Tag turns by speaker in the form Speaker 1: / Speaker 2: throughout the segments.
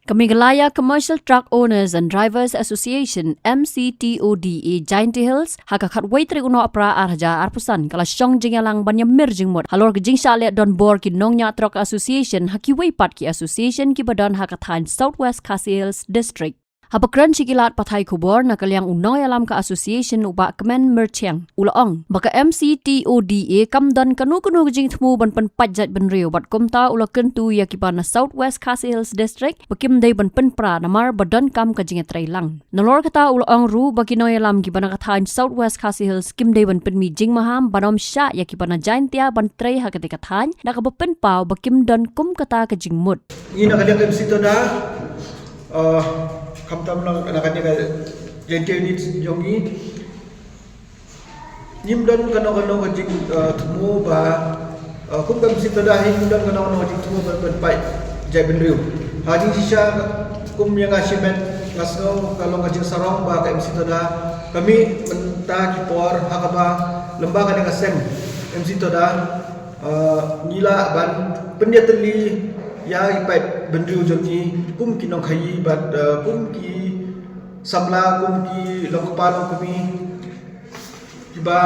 Speaker 1: Kamigalaya Commercial Truck Owners and Drivers Association MCTODA Giant Hills hakakat waitre uno apra arja arpusan kala syong jingalang banya merjing mod halor ke jingsha le don bor ki nongnya truck association haki waipat ki association ki badan hakathan Southwest Khasi Hills District. Hapakran sikilat pathai kubor nakalyang unoy alam ka association uba kemen merchang ulaong baka MCTODA kamdan kanu jing thmu ban pan pajat ban riu bat komta ula kentu yakipana Southwest Khasi Hills District bakim dei ban pan pra namar badan kam ka jing trailang nalor kata ulaong ru baki noy alam ki bana kathan Southwest Khasi Hills kim dei ban pan mi jing maham banom sha yakipana jaintia ban trei hakati kathan nakabapen pau bakim don kum kata ka jing mud
Speaker 2: ina kadang MC to da kamtam lang nakanya ka gente unit jongi nimdan kano ka jing tumu ba kum kam sito da nimdan kano jing tumu ba pai jai benriu hajing sisa kum yang asimen ngasno kalau ngajing sarong ba ka MC to da kami menta kipor hakaba lembaga dengan sem MC to da nila ban penyateli ya ipat benriu jongi kum kinong khayi bat kum ki samla kum ki lokpalo kami tiba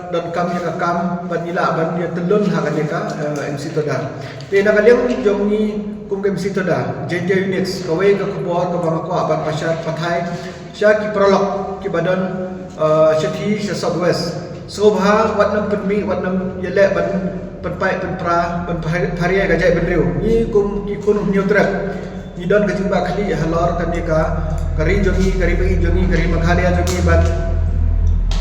Speaker 2: dan kami rakam bat nila ban dia telun hakane ka MC toda te na kalyang jongi kum MC toda JJ units kawe ka kubor ka bangko ban pasat pathai sya ki prolog ki badan sethi se Southwest sobha watnam penmi watnam yele ban penpai penpra penparia gajai benriu ni kum ki kun neutral ni don ka jimba khali halor kanika kari jongi kari bagi jongi kari makhalia jongi bat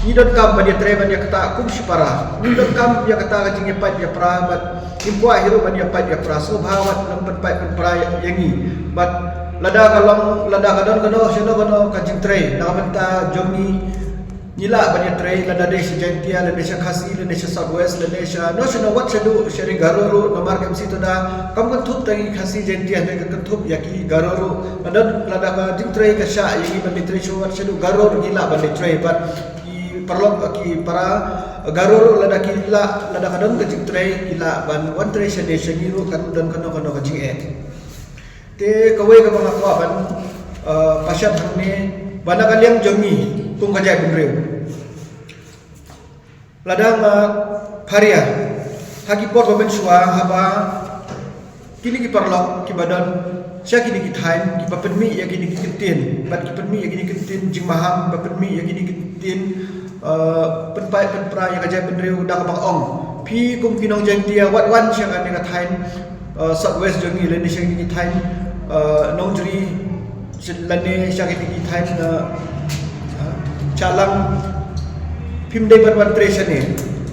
Speaker 2: ni don kam badia tre badia kata kum sipara ni don kam dia kata ka jingi pat dia pra bat impua hiru badia pat dia pra sobhawat lam penpai penpra yangi bat lada kadon kano seno kano ka jing tre na benta jongi nila banyak tray lada desa Jaintia lada desa Khasi lada desa Southwest lada desa no seno wat sedu sharing garoro nomor kam situ da kam kan thup tagi Khasi Jaintia de kan thup yaki garoro lada ka jing tray ka sha yaki bandi tray so wat sedu garoro gila bandi tray but ki perlok ki para garoro lada ki gila lada kadon ka jing tray gila ban one tray sede seniru kan dan kano ka jing te kawai ka mga kwa ban pasyat hamne bana kalyang jongi kum kajai benriu ladang paria haki pot bamen suwa haba kini ki parlok ki badan sya kini ki thain ki bapenmi ya kini ki kentin bat ki penmi ya kini kentin jing maham bapenmi ya kini kentin penpai penpra ya kajai benriu dak bang ong pi kum kinong jantia wat wan sya kan ka thain Southwest jongi lene sya kini ki thain nongjri lene sya kini ki thain calang pimdai perwan tresan ni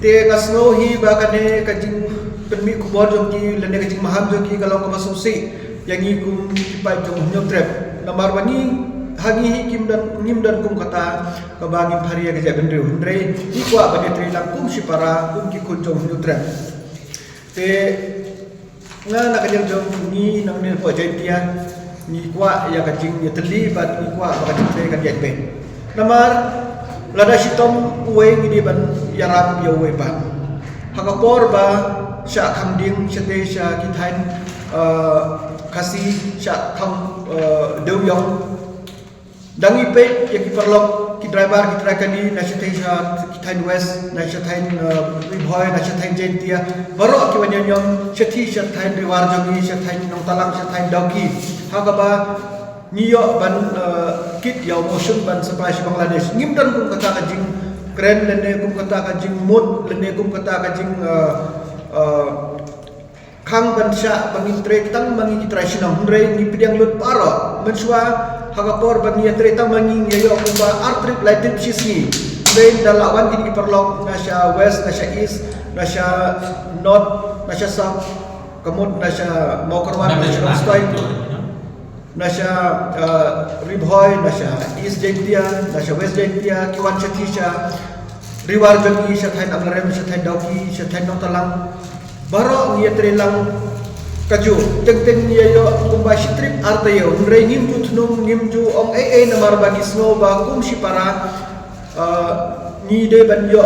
Speaker 2: te kasno hi bakane kajing penmi kubor joki lene kajing maham joki kalau ka basusi yang ikum kipai jong nyotrep namar bani hagi hi kim dan nim dan kum kata ka bangin pharia ka jabendre hundre hi kwa bani trilang kum sipara kum ki kun jong nyotrep te nga nakajang jong ni namne po jaitia ni kwa ya kajing ya teli bat ni kwa bakajing tre kan jatbe namar lada sitom uwe ngidi ban yaram ya uwe ban hakapor ba sya khamding sete sya kithain Khasi sya tham dewyong dangi pe ya ki perlok ki driver ki trakani na sete sya kithain west na sya thain ribhoy na sya thain jentia baro ki wanyong sethi sya thain riwar jogi sya thain nong talang sya thain dauki hakaba niyo ban kit yaw motion ban sampai si Bangladesh ngimdan kum kata kajing kren lene kum kata kajing mud lene kum kata kajing khang ban sya bangin tre tang mangi kitrai sinam hundre ni pidiang lut paro mensua hagapor ban ni tre tang mangi yayo kumba art trip light trip sisni ben dalawan kini perlok nasya west nasya east nasya north nasya south kemud nasya Maukarwan nasya Stoi nasya ribhoy nasya east jentia nasya west jentia kiwan setisha riwar jogi sya thain amlarem sya thain dauki sya thain notalang baro ngia trelang kaju teng yo kumba strip artayo nre ngimju thnum ngimju ong namar bagi snow ba kum sipara ni de ban yo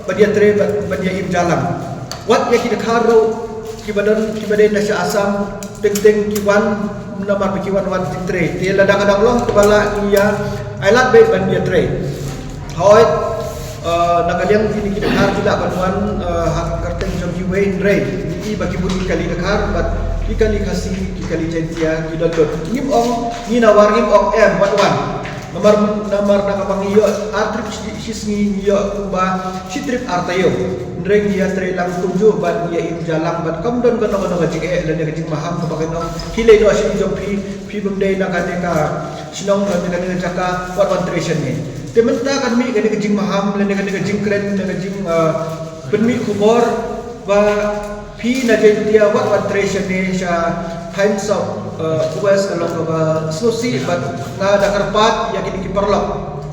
Speaker 2: badia tre badia im jalang wat ya ki kharo kibadan nasi asam teng kiwan namar kiwan wan tre te lada kadang long kepala ia ailat baik ban dia tre hoit nakaliang kini kita har tidak banuan hak karteng jom kiwe re ini bagi budi kali dekar bat kali kasih kali jentia kita dot ngim ong ni nawar ngim ong wat wan namar nakabang iyo artrip sisngi iyo ba sitrip artayo ndreng dia trelang tuju ban dia in jalang ban kamdon kono ngajike lan ngajik maham kabakeno hilay do asin jompi pi bemdai nakaneka sinong lan ngajaka wat tration ni tementa kan mi kan ngajik maham lan ngajik kren ngajik benmi kubor ba pi najentia wat tration ni sha times of West kalau ke Sulawesi bat na da karpat ya kini kiparlok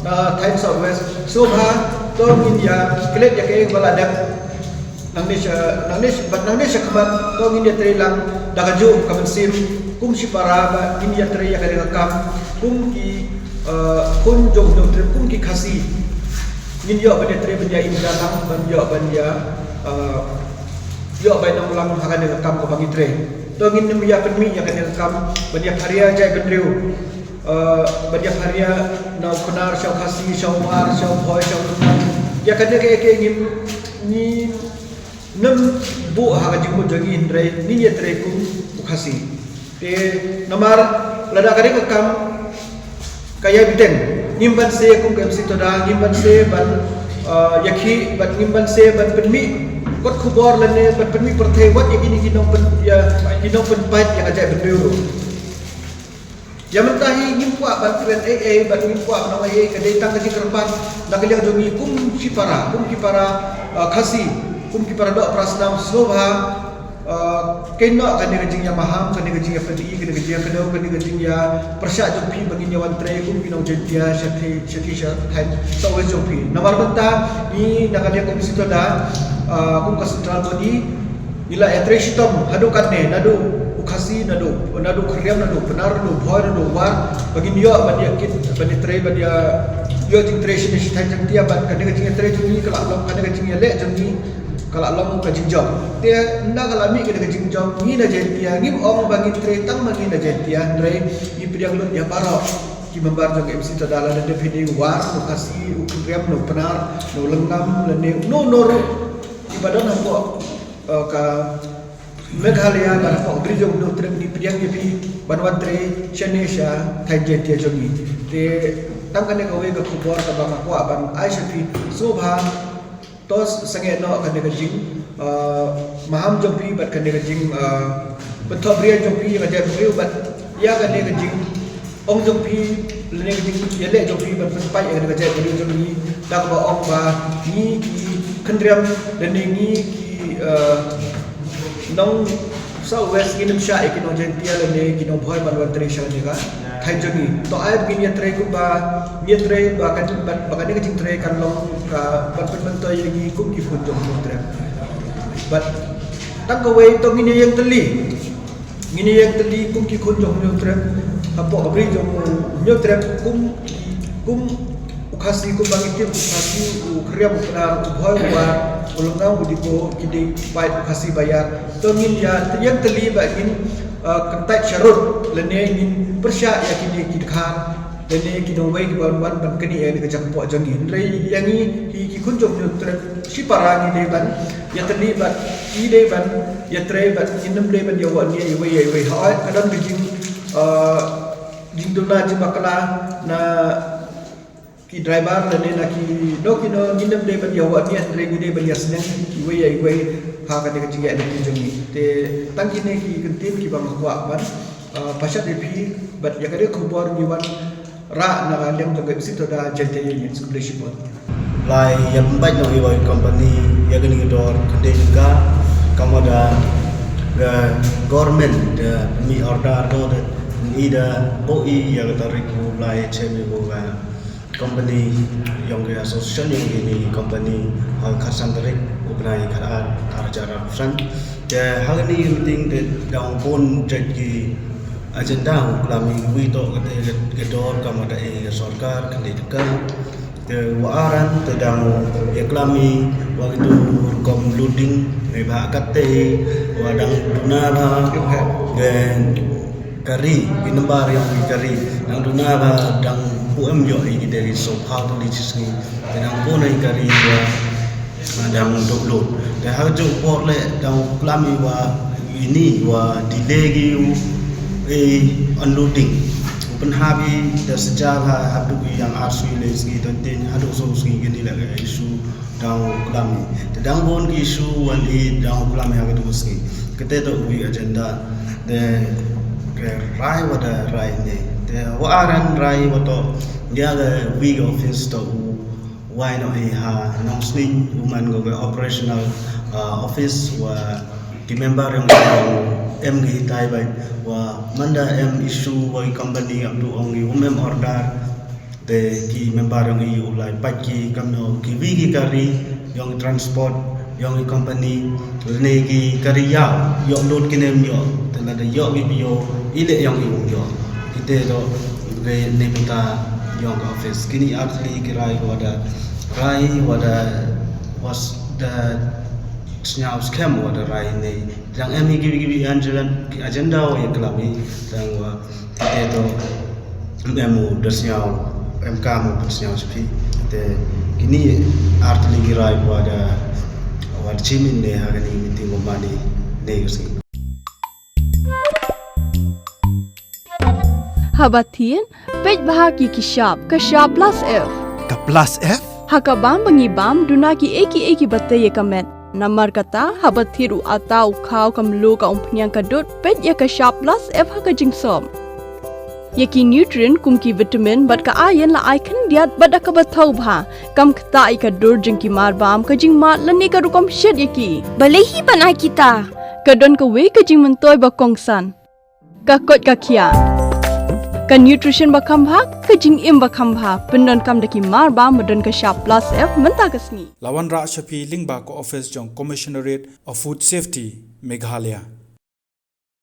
Speaker 2: na times of West subha to India klet ya ke baladak nangnis kamat to India trelang da kaju kamansim kum si para ba India tre ya ka kam kum ki kun jong do tre kum ki khasi India ba tre ban ya India lang ban ya yo ba nang lang hakan ka kam ko bangi tre to ngin ni ya penmi ya kan kam banyak karya jai bendriu banyak karya nau kenar syau khasi syau mar syau boy syau teman ya kan ke ngin ni nem bu ha ka jimu jogi indrai ni ya treku khasi te namar lada kare ka kam kaya biten ngimban se kum kam sitoda ngimban se ban yakhi ban ngimban se ban penmi kot kubor lene penmi perthe wat ini kinong pen pait yang ajak bendeu ya mentahi ngimpa bantuan ban ngimpa nama ke datang ke kerpan nak liang jongi kum kipara khasi kum kipara dok prasnam slobha kena kan ngajing yang maham kan ngajing yang pedi kan ngajing yang kedau kan ngajing yang persyak jompi bagi nyawan tre kum kinong jentia syati thai sawe jompi namar benta ni nak liang komisi tu dah kum ka central body ila etre shitam hadukan ne nadu ukhasi nadu kriam nadu penar nadu boy nadu war bagi niyo badia kit badi tre badia yo jing tre shi thai jang tia ban kan ngajing tre juni kala long kan ngajing le juni kala long ka jing job te nda kala mi kan ngajing job ni na jentia ngim ong bagi tre tang magi na jentia ndre ni priang lu ya baro ki membar jog MC tadala de video war ukhasi ukriam no penar no lengam lene no ibadan hampo ka Meghalaya kan hampo bridge of no trem di priang di banwan tre Chanesha thaijet dia jogi te tangkane ka we ka kubor ka bang ko aban aisha pi sobha tos sange no kan ka jing maham jogi bat kan ka jing betobria jogi ka jai brio bat ya kan ka jing ong jogi lene ka jing yele jogi bat pai kan ka jai brio jogi dak ba ong ba ni kendriam dan ini nong Southwest kinam sha ikino jentia lene kino boy banwan tre sha ni ka thai joni to ai begini tre ku ba ni tre ba kan ni jing tre kan long ka ban to yang kum ki pun jom tre but tak gawe to ngini yang teli kum ki kun jom tre apo abri jom tre kum ukhasi kum bangitim ukhasi ukriam uknar boy wa ulungang udiko kidi pait ukhasi bayar to ngin ya yang teli ba ngin kentai syarut lene ngin persya ya kidi kidkhan lene kidong wei ki ban keni ya ke jak po jangin rei yangi ki kunjom tre si para ni ban ya teli ba i de ban ya tre ba inam de ban ya wa ni wei ha kadang bijing jingduna jimakala na ki driver lene na ki no ginam de ban yawa ni andre ni de ban yasnen ki wei ha ka de jinga de jongi te tangki ne ki kentin ki bang kwa ban pasat de pi bat ya kade khubor ni wan ra na ga lem jong situ da jente ni scholarship
Speaker 3: lai yang baik no iwa company ya gani dor kade juga kamoda ga government mi order do de ni da boi ya ga tariku lai chemi bo ga company yang ke association yang ini company khasan tarik ubnai kharat arjara front ya hal ini penting de daung pun jadi agenda ulami wito ke dor kamada sarkar kandidat te waaran te dang yaklami wa itu kom loading ba kate wa dang dunaba gen kari binombar yang kari dang dunaba dang puem yo i dari so how to lichis ni dang punai kari wa dang dolo de hajo porle dang klami wa ini wa delay unloading penhabi da sejarah hadu yang arsui lesi dan ten hadu so sgi gini la isu dang klami dang bon ki isu wali dang klami hadu sgi kete to wi agenda de rai wada rai ne de waaran rai wato dia ga wi office to why no ha nong sling woman go operational office wa ki member yang em gi tai bai wa manda em issue wa company abdu ongi umem order de ki member yang i ulai paki kamno ki wigi kari yang transport yang company ne ki kari ya yo load kinem yo tela de yo bi yo ile yang i yo ite do re ne bita yang office kini actually kirai wada was the senyau scam wada rai nei yang emi gibi agenda o yaklami dan wa itu emu dersenyau MK mu dersenyau sepi te kini art lagi rai wada cimin ne hari ini meeting ngomani ne usi
Speaker 4: Habatin pej bahagi kishap plus F
Speaker 5: Ka plus F?
Speaker 4: hakabam bangibam dunaki eki batay kamet Namar kata habat thiru atau kau kamlu ka umpnyang kadut pet ya ka sharp plus F ha ka jingsom. Yaki nutrient kum ki vitamin bat ka iron la icon diat bat ka bathau bha kam kta I ka dur jing ki mar bam ka jing mat lani ka rukom shed yaki.
Speaker 6: Balehi banai kita.
Speaker 4: Ka don ka we ka jing mentoy ba kongsan. Ka kot ka kia. Ka nutrition ba kam bha ka jing im ba kam bha pendon kam daki mar bam don ka sharp plus F menta kasni.
Speaker 5: Lawan Ra Shafi Lingba ko office jong Commissionerate of Food Safety Meghalaya.